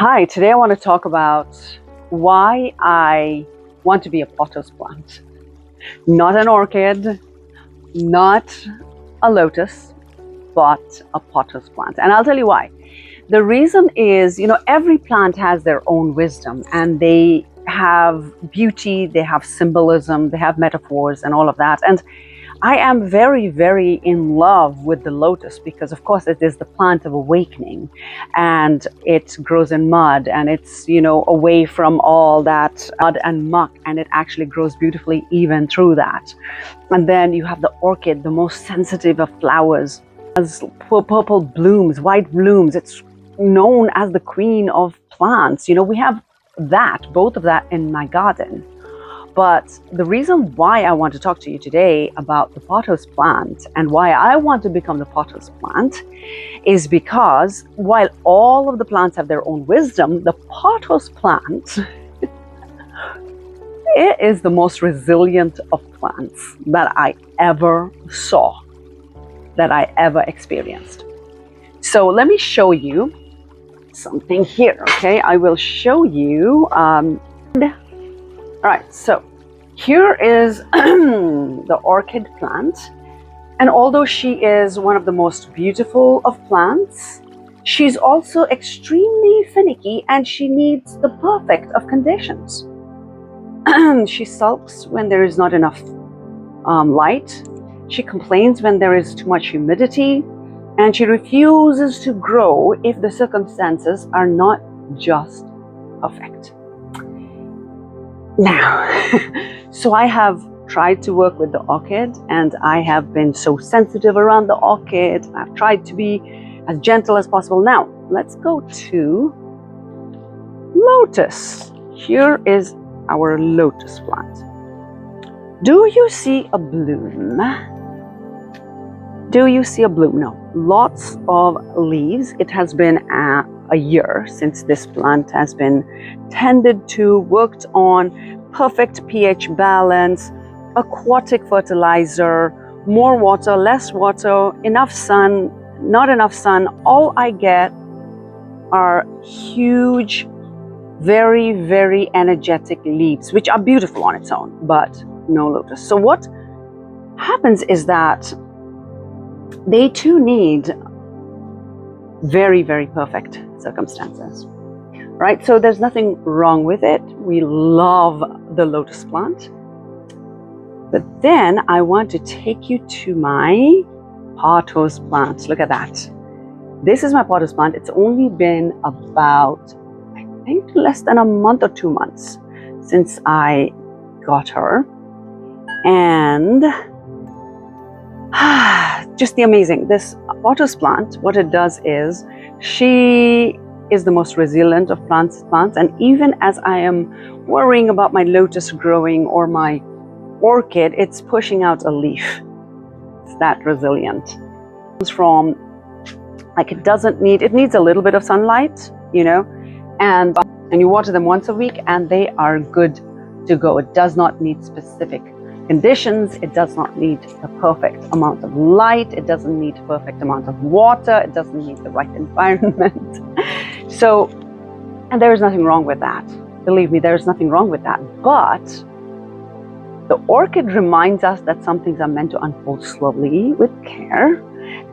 Hi, today I want to talk about why I want to be a pothos plant. Not an orchid, not a lotus, but a pothos plant. And I'll tell you why. The reason is, every plant has their own wisdom and they have beauty, they have symbolism, they have metaphors and all of that. And I am very, very in love with the lotus because, of course, it is the plant of awakening and it grows in mud and it's, away from all that mud and muck, and it actually grows beautifully even through that. And then you have the orchid, the most sensitive of flowers, has purple blooms, white blooms. It's known as the queen of plants. We have both of that in my garden. But the reason why I want to talk to you today about the pothos plant and why I want to become the pothos plant is because while all of the plants have their own wisdom, the pothos plant it is the most resilient of plants that I ever saw, that I ever experienced. So let me show you something here, okay? I will show you all right, so here is the orchid plant. And although she is one of the most beautiful of plants, she's also extremely finicky and she needs the perfect of conditions. She sulks when there is not enough light. She complains when there is too much humidity. And she refuses to grow if the circumstances are not just perfect. Now, so I have tried to work with the orchid and I have been so sensitive around the orchid. I've tried to be as gentle as possible. Now, let's go to lotus. Here is our lotus plant. Do you see a bloom? Do you see a bloom? No. Lots of leaves. It has been a year since this plant has been tended to, worked on, perfect pH balance, aquatic fertilizer, more water, less water, enough sun, not enough sun. All I get are huge, very, very energetic leaves, which are beautiful on its own, but no lotus. So what happens is that they too need very, very perfect circumstances, right? So there's nothing wrong with it. We love the lotus plant. But then I want to take you to my pothos plant. Look at that. This is my pothos plant. It's only been about, I think, less than a month or 2 months since I got her. And just the amazing. This pothos plant, what it does is, she is the most resilient of plants. And even as I am worrying about my lotus growing or my orchid, it's pushing out a leaf. It's that resilient. It comes from, like, it needs a little bit of sunlight, and you water them once a week and they are good to go. It does not need specific conditions. It does not need the perfect amount of light. It doesn't need the perfect amount of water. It doesn't need the right environment. So, and there is nothing wrong with that. Believe me, there is nothing wrong with that. But the orchid reminds us that some things are meant to unfold slowly with care.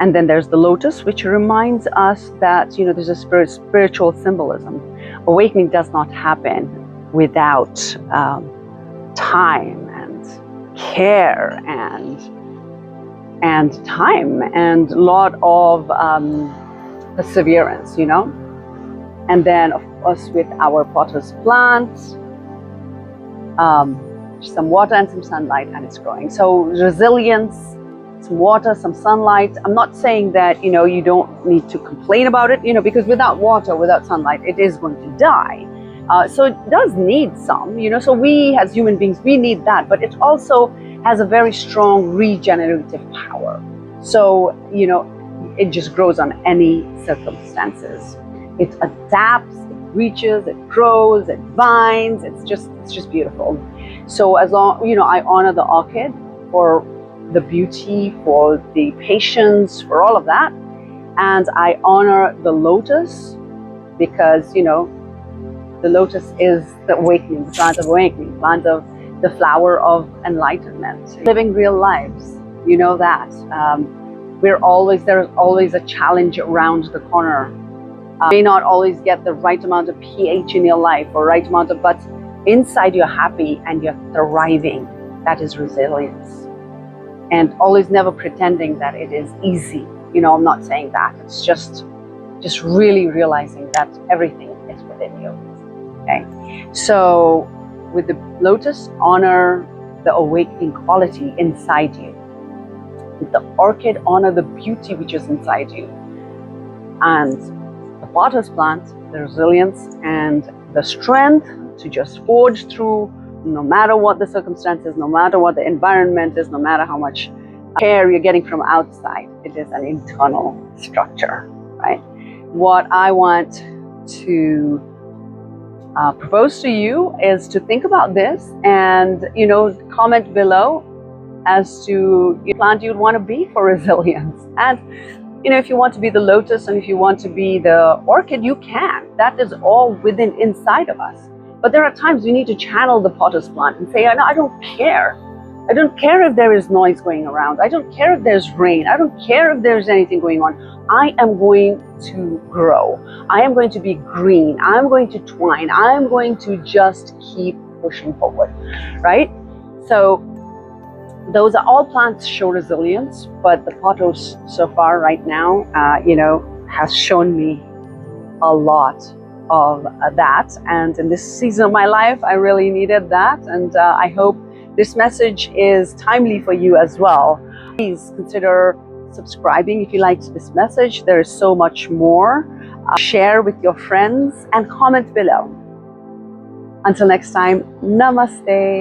And then there's the lotus, which reminds us that, there's a spiritual symbolism. Awakening does not happen without time and care and time and a lot of perseverance, And then, of course, with our pothos plant, some water and some sunlight, and it's growing. So resilience, some water, some sunlight. I'm not saying that, you don't need to complain about it, because without water, without sunlight, it is going to die. So it does need some, so we as human beings, we need that, but it also has a very strong regenerative power. So, it just grows on any circumstances. It adapts, it reaches, it grows, it vines. It's just beautiful. So as long, I honor the orchid for the beauty, for the patience, for all of that. And I honor the lotus because, The lotus is the awakening, the plant of awakening, plant of the flower of enlightenment, living real lives. You know that. There's always a challenge around the corner. You may not always get the right amount of pH in your life or right amount of, but inside you're happy and you're thriving. That is resilience. And always never pretending that it is easy. You know, I'm not saying that. It's just really realizing that everything is within you. Okay. So with the lotus, honor the awakening quality inside you. With the orchid, honor the beauty which is inside you. And the pothos plant, the resilience and the strength to just forge through no matter what the circumstances, no matter what the environment is, no matter how much care you're getting from outside. It is an internal structure, right? What I want to propose to you is to think about this and, you know, comment below as to the plant you'd want to be for resilience. And, you know, if you want to be the lotus and if you want to be the orchid, you can. That is all within inside of us. But there are times we need to channel the pothos plant and say, no, I don't care. I don't care if there is noise going around. I don't care if there's rain. I don't care if there's anything going on. I am going to grow. I am going to be green. I'm going to twine. I'm going to just keep pushing forward, right? So those are all plants show resilience, but the pothos so far right now, you know, has shown me a lot of that. And in this season of my life, I really needed that. And I hope this message is timely for you as well. Please consider subscribing if you liked this message. There is so much more. Share with your friends and comment below. Until next time, namaste.